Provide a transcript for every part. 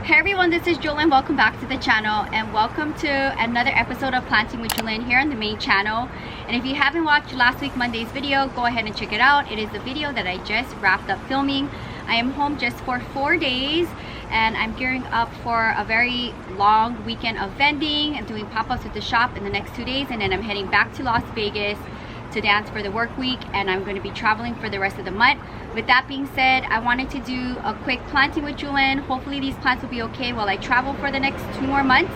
Hey everyone, this is Jewelyn. Welcome back to the channel and welcome to another episode of Planting with Jewelyn here on the main channel. And if you haven't watched last week Monday's video, go ahead and check it out. It is the video that I just wrapped up filming. I am home just for 4 days and I'm gearing up for a very long weekend of vending and doing pop-ups with the shop in the next 2 days, and then I'm heading back to Las Vegas to dance for the work week, and I'm going to be traveling for the rest of the month. With that being said, I wanted to do a quick planting with Jewelyn. Hopefully these plants will be okay while I travel for the next 2 more months,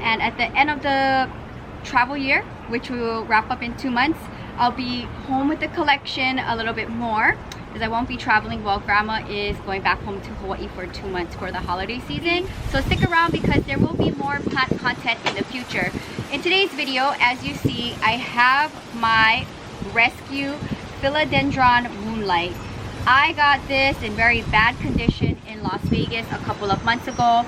and at the end of the travel year, which we will wrap up in 2 months, I'll be home with the collection a little bit more because I won't be traveling while grandma is going back home to Hawaii for 2 months for the holiday season. So stick around because there will be more plant content in the future. In today's video, as you see, I have my rescue philodendron moonlight. I got this in very bad condition in Las Vegas a couple of months ago,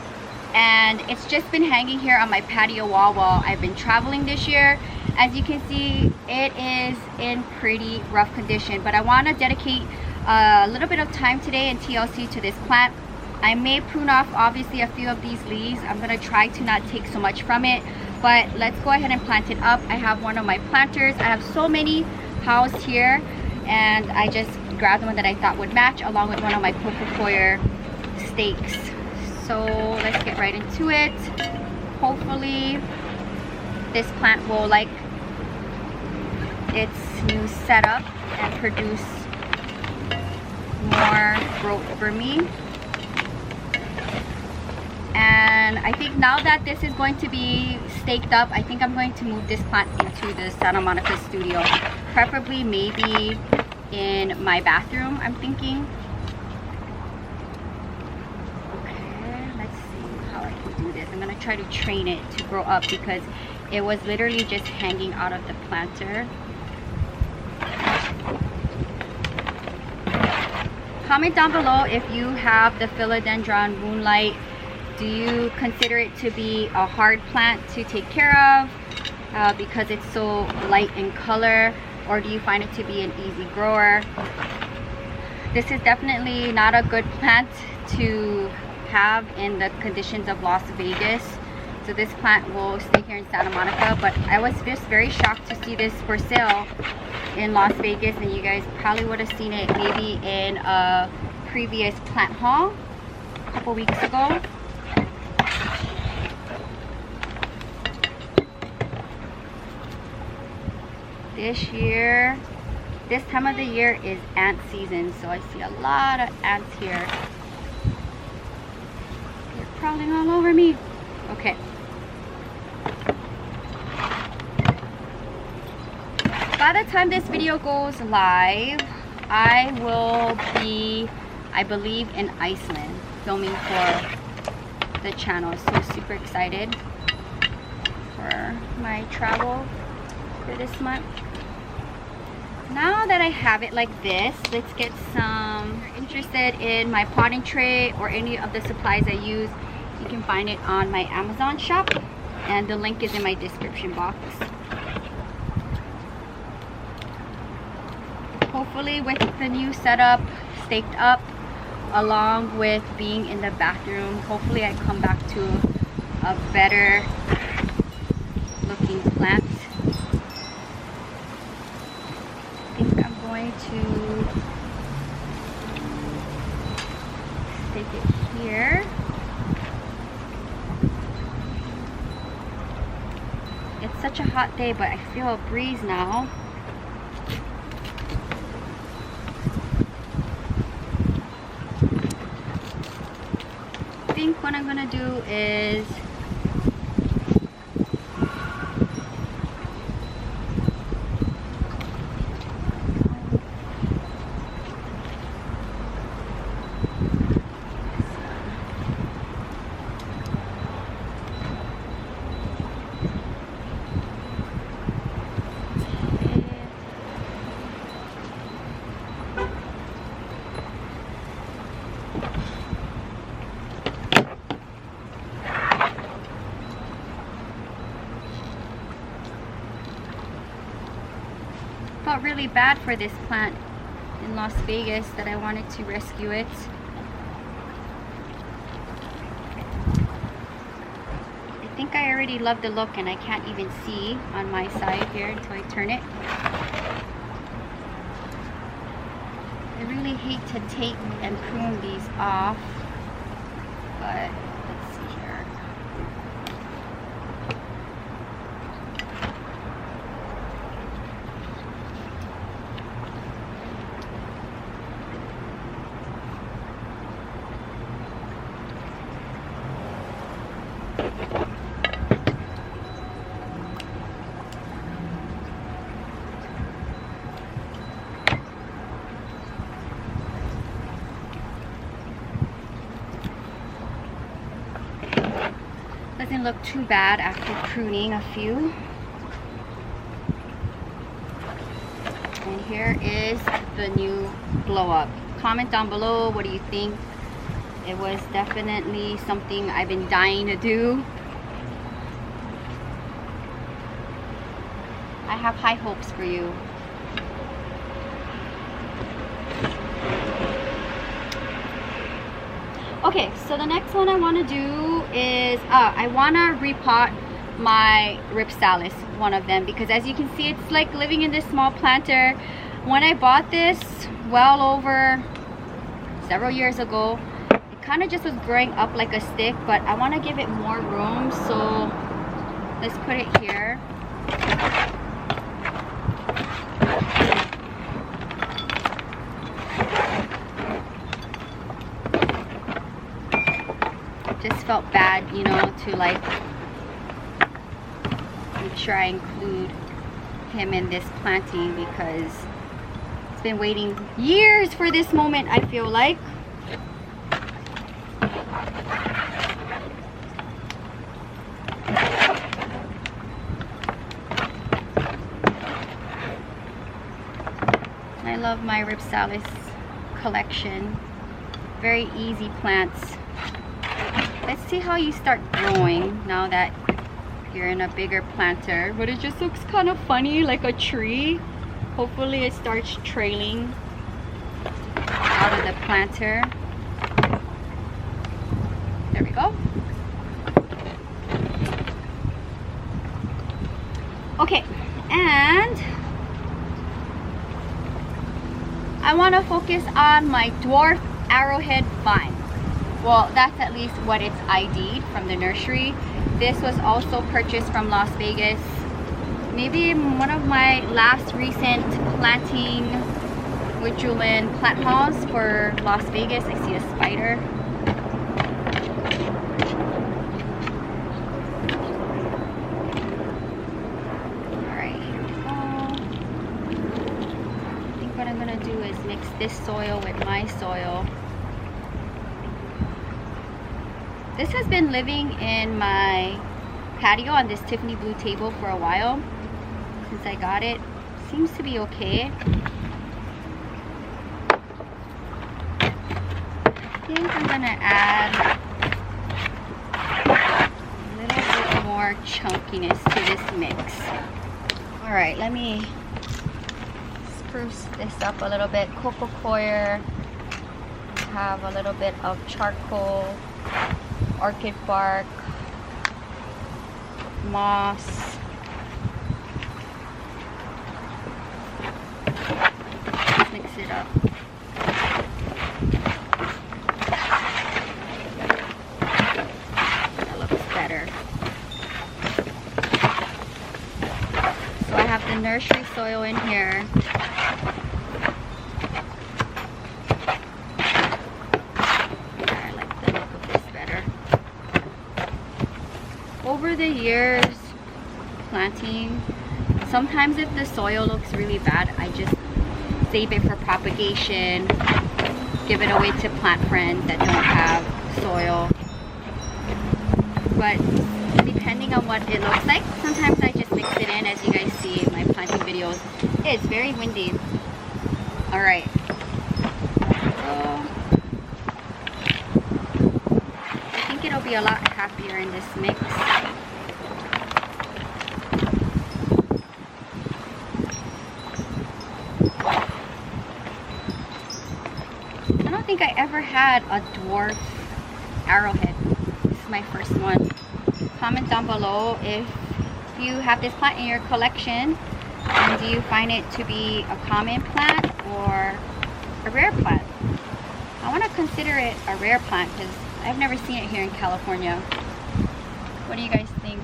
and it's just been hanging here on my patio wall while I've been traveling this year. As you can see, it is in pretty rough condition, but I want to dedicate a little bit of time today in TLC to this plant. I may prune off obviously a few of these leaves. I'm going to try to not take so much from it, but let's go ahead and plant it up. I have one of my planters. I have so many housed here, and I just grabbed one that I thought would match along with one of my cocoa stakes. So let's get right into it. Hopefully this plant will like its new setup and produce more growth for me. And I think now that this is going to be staked up, I think I'm going to move this plant into the Santa Monica studio, preferably maybe in my bathroom, I'm thinking. Okay, let's see how I can do this. I'm gonna try to train it to grow up because it was literally just hanging out of the planter. Comment down below if you have the philodendron moonlight. Do you consider it to be a hard plant to take care of because it's so light in color, or do you find it to be an easy grower? This is definitely not a good plant to have in the conditions of Las Vegas. So this plant will stay here in Santa Monica, but I was just very shocked to see this for sale in Las Vegas, and you guys probably would have seen it maybe in a previous plant haul a couple weeks ago. This year, this time of the year is ant season, so I see a lot of ants here. They're crawling all over me. Okay. By the time this video goes live, I will be, I believe, in Iceland filming for the channel. So super excited for my travel for this month. Now that I have it like this, let's get some. If you're interested in my potting tray or any of the supplies I use, you can find it on my Amazon shop, and the link is in my description box. Hopefully with the new setup staked up along with being in the bathroom, hopefully I come back to a better looking plant. I think I'm going to stick it here. It's such a hot day, but I feel a breeze now. I think what I'm gonna do is felt really bad for this plant in Las Vegas that I wanted to rescue it. think I already love the look, and I can't even see on my side here until I turn it. I really hate to take and prune these off, but let's see here. Doesn't look too bad after pruning a few. And here is the new blow up. Comment down below, what do you think? It was definitely something I've been dying to do. I have high hopes for you. Okay, so the next one I want to do is I want to repot my Ripsalis, one of them, because as you can see, it's like living in this small planter. When I bought this well over several years ago, it kind of just was growing up like a stick, but I want to give it more room, so let's put it here. Just felt bad, you know, to like make sure I include him in this planting, because it's been waiting years for this moment, I feel like. I love my Ripsalis collection. Very easy plants. Let's see how you start growing now that you're in a bigger planter. But it just looks kind of funny, like a tree. Hopefully it starts trailing out of the planter. There we go. Okay, and I want to focus on my dwarf arrowhead vine. Well, that's at least what it's ID'd from the nursery. This was also purchased from Las Vegas. Maybe one of my last recent planting with Jewelyn plant hauls for Las Vegas. I see a spider. Alright, here we go. I think what I'm gonna do is mix this soil with my soil. This has been living in my patio on this Tiffany blue table for a while, since I got it. Seems to be okay. I think I'm gonna add a little bit more chunkiness to this mix. Alright, let me spruce this up a little bit. Coco coir, have a little bit of charcoal, orchid bark, moss, mix it up. That looks better. So I have the nursery soil in here. Over the years planting, sometimes if the soil looks really bad, I just save it for propagation, give it away to plant friends that don't have soil. But depending on what it looks like, sometimes I just mix it in. As you guys see in my planting videos, it's very windy. Alright, so I think it'll be a lot happier in this mix. I don't think I ever had a dwarf arrowhead. This is my first one. comment down below if you have this plant in your collection, and do you find it to be a common plant or a rare plant? I want to consider it a rare plant because I've never seen it here in California. What do you guys think?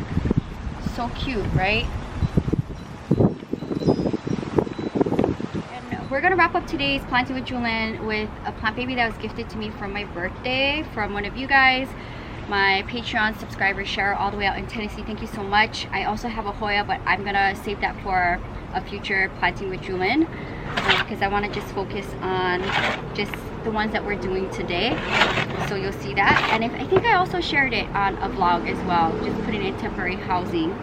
So cute, right? And we're gonna wrap up today's Planting with Jewelyn with a plant baby that was gifted to me for my birthday from one of you guys, my Patreon subscriber Cheryl, all the way out in Tennessee. Thank you so much. I also have a Hoya, but I'm gonna save that for a future Planting with Jewelyn because I want to just focus on just the ones that we're doing today. So you'll see that. And I think I also shared it on a vlog as well, just putting in temporary housing.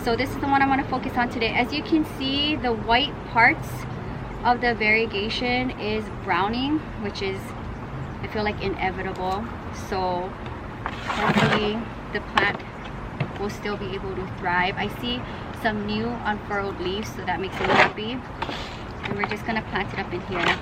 So this is the one I want to focus on today. As you can see, the white parts of the variegation is browning, which is, I feel like, inevitable. So hopefully the plant will still be able to thrive. I see some new unfurled leaves, so that makes me happy. And we're just gonna plant it up in here.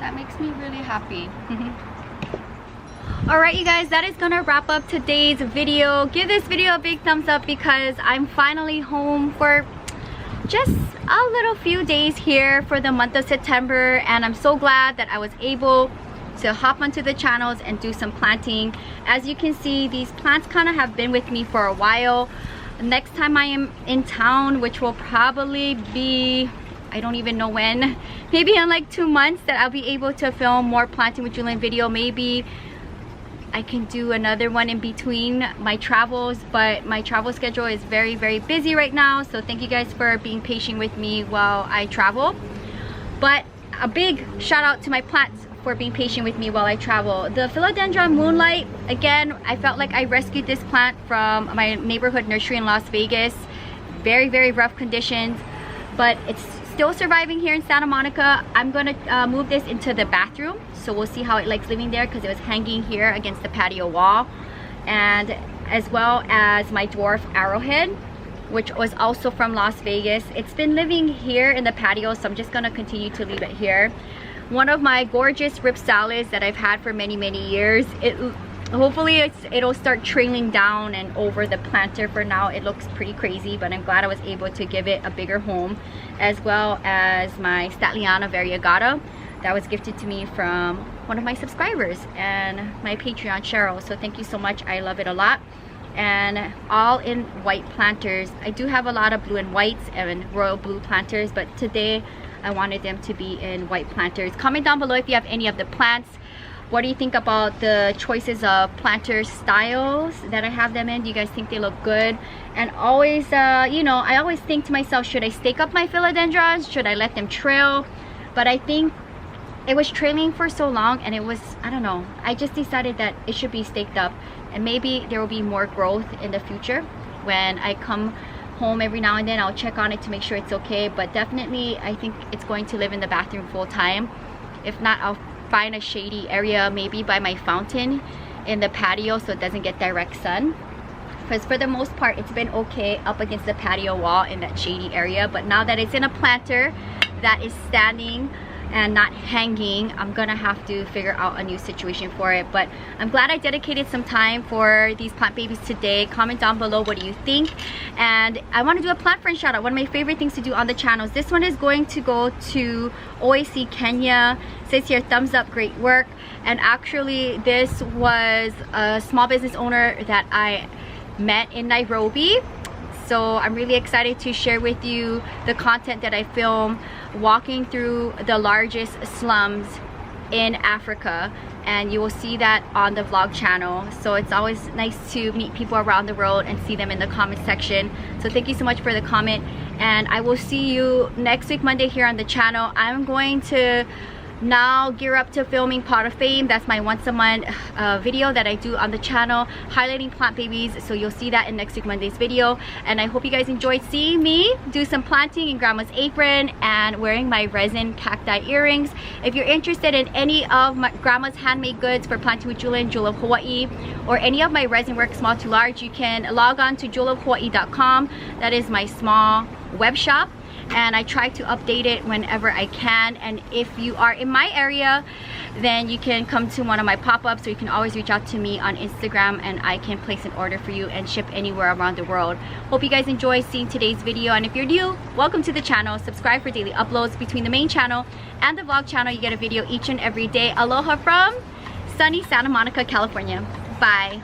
That makes me really happy. Alright you guys, that is gonna wrap up today's video. Give this video a big thumbs up because I'm finally home for just a little few days here for the month of September, and I'm so glad that I was able to hop onto the channels and do some planting. As you can see, these plants kind of have been with me for a while. Next time I am in town, which will probably be, I don't even know when, maybe in like 2 months, that I'll be able to film more Planting with Jewelyn video. Maybe I can do another one in between my travels, but my travel schedule is very, very busy right now. So thank you guys for being patient with me while I travel. But a big shout out to my plants for being patient with me while I travel. The Philodendron Moonlight, again, I felt like I rescued this plant from my neighborhood nursery in Las Vegas. Very, very rough conditions, but it's still surviving here in Santa Monica. I'm gonna move this into the bathroom, so we'll see how it likes living there because it was hanging here against the patio wall. And as well as my dwarf arrowhead, which was also from Las Vegas. It's been living here in the patio, so I'm just gonna continue to leave it here. One of my gorgeous rib salads that I've had for many, many years. Hopefully it'll start trailing down and over the planter. For now it looks pretty crazy, but I'm glad I was able to give it a bigger home. As well as my Statliana variegata that was gifted to me from one of my subscribers and my Patreon Cheryl. So thank you so much, I love it a lot. And all in white planters. I do have a lot of blue and whites and royal blue planters, but today I wanted them to be in white planters. Comment down below if you have any of the plants. What do you think about the choices of planter styles that I have them in? Do you guys think they look good? And always, you know, I always think to myself, should I stake up my philodendrons? Should I let them trail? But I think it was trailing for so long, and it was, I don't know, I just decided that it should be staked up, and maybe there will be more growth in the future. When I come home every now and then, I'll check on it to make sure it's okay. But definitely I think it's going to live in the bathroom full time. If not, I'll find a shady area maybe by my fountain in the patio so it doesn't get direct sun, because for the most part it's been okay up against the patio wall in that shady area. But now that it's in a planter that is standing and not hanging, I'm gonna have to figure out a new situation for it. But I'm glad I dedicated some time for these plant babies today. Comment down below, what do you think? And I want to do a plant friend shout out. One of my favorite things to do on the channels. This one is going to go to OAC Kenya. It says here, thumbs up, great work. And actually this was a small business owner that I met in Nairobi. So I'm really excited to share with you the content that I film walking through the largest slums in Africa, and you will see that on the vlog channel. So it's always nice to meet people around the world and see them in the comment section. So thank you so much for the comment, and I will see you next week Monday here on the channel. I'm going to now gear up to filming Pot of Fame. That's my once a month video that I do on the channel, highlighting plant babies. So you'll see that in next week Monday's video. And I hope you guys enjoyed seeing me do some planting in grandma's apron and wearing my resin cacti earrings. If you're interested in any of my grandma's handmade goods for Planting with Jewelyn, Jewel of Hawaii, or any of my resin work small to large, you can log on to jewelofhawaii.com. That is my small web shop, and I try to update it whenever I can. And if you are in my area, then you can come to one of my pop-ups, or you can always reach out to me on Instagram and I can place an order for you and ship anywhere around the world. Hope you guys enjoy seeing today's video, and if you're new, welcome to the channel. Subscribe for daily uploads. Between the main channel and the vlog channel, you get a video each and every day. Aloha from sunny Santa Monica, California. Bye.